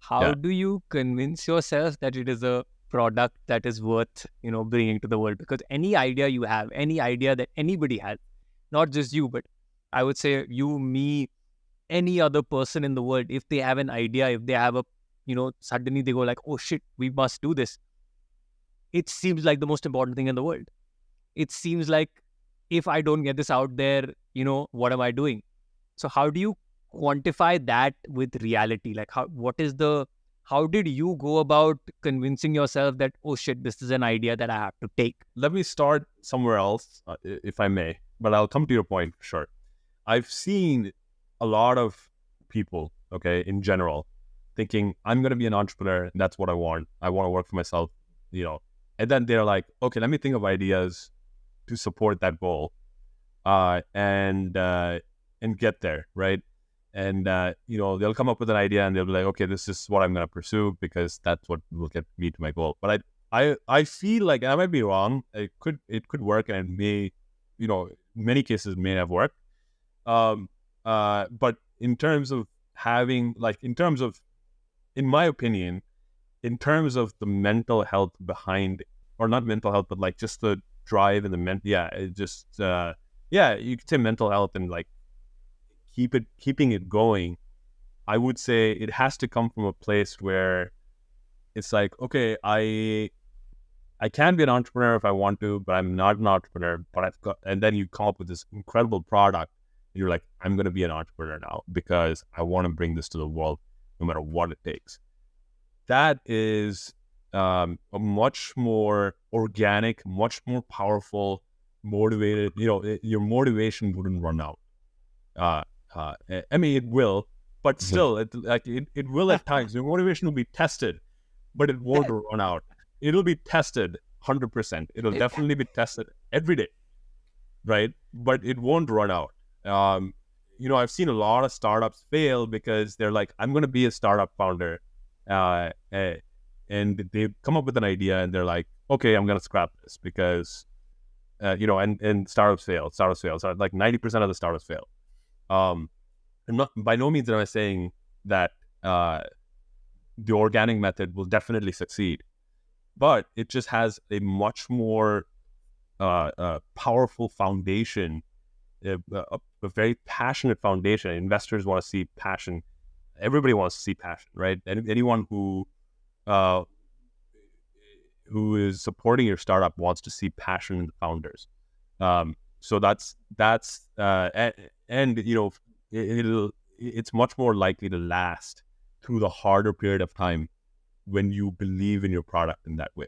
how Yeah. do you convince yourself that it is a product that is worth, bringing to the world? Because any idea you have, any idea that anybody has, not just you, but I would say you, me, any other person in the world, if they have an idea, if they have a, suddenly they go like, oh shit, we must do this. It seems like the most important thing in the world. It seems like if I don't get this out there, what am I doing? So how do you quantify that with reality? Like how did you go about convincing yourself that, oh shit, this is an idea that I have to take? Let me start somewhere else, if I may, but I'll come to your point for sure. I've seen a lot of people, okay, in general, thinking I'm going to be an entrepreneur. And that's what I want. I want to work for myself, and then they're like, okay, let me think of ideas to support that goal, and get there, right? And they'll come up with an idea and they'll be like, okay, this is what I'm going to pursue because that's what will get me to my goal. But I feel like, and I might be wrong, it could work, and it may, in many cases may have worked. But in terms of having, like, in my opinion, in terms of the mental health behind, or not mental health, but like just the drive and you could say mental health and like keeping it going. I would say it has to come from a place where it's like, okay, I can be an entrepreneur if I want to, but I'm not an entrepreneur. But I've got, and then you come up with this incredible product. And you're like, I'm going to be an entrepreneur now because I want to bring this to the world, no matter what it takes. That is a much more organic, much more powerful, motivated. Your motivation wouldn't run out. I mean, it will, but still, it will at times. Your motivation will be tested, but it won't run out. It'll be tested 100%. It'll definitely be tested every day, right? But it won't run out. I've seen a lot of startups fail because they're like, I'm going to be a startup founder. And they come up with an idea and they're like, okay, I'm going to scrap this because, and startups fail. So like 90% of the startups fail. And by no means am I saying that the organic method will definitely succeed, but it just has a much more powerful foundation, a very passionate foundation. Investors want to see passion. Everybody wants to see passion, right? And anyone who is supporting your startup wants to see passion in the founders. So that's and it's much more likely to last through the harder period of time when you believe in your product in that way.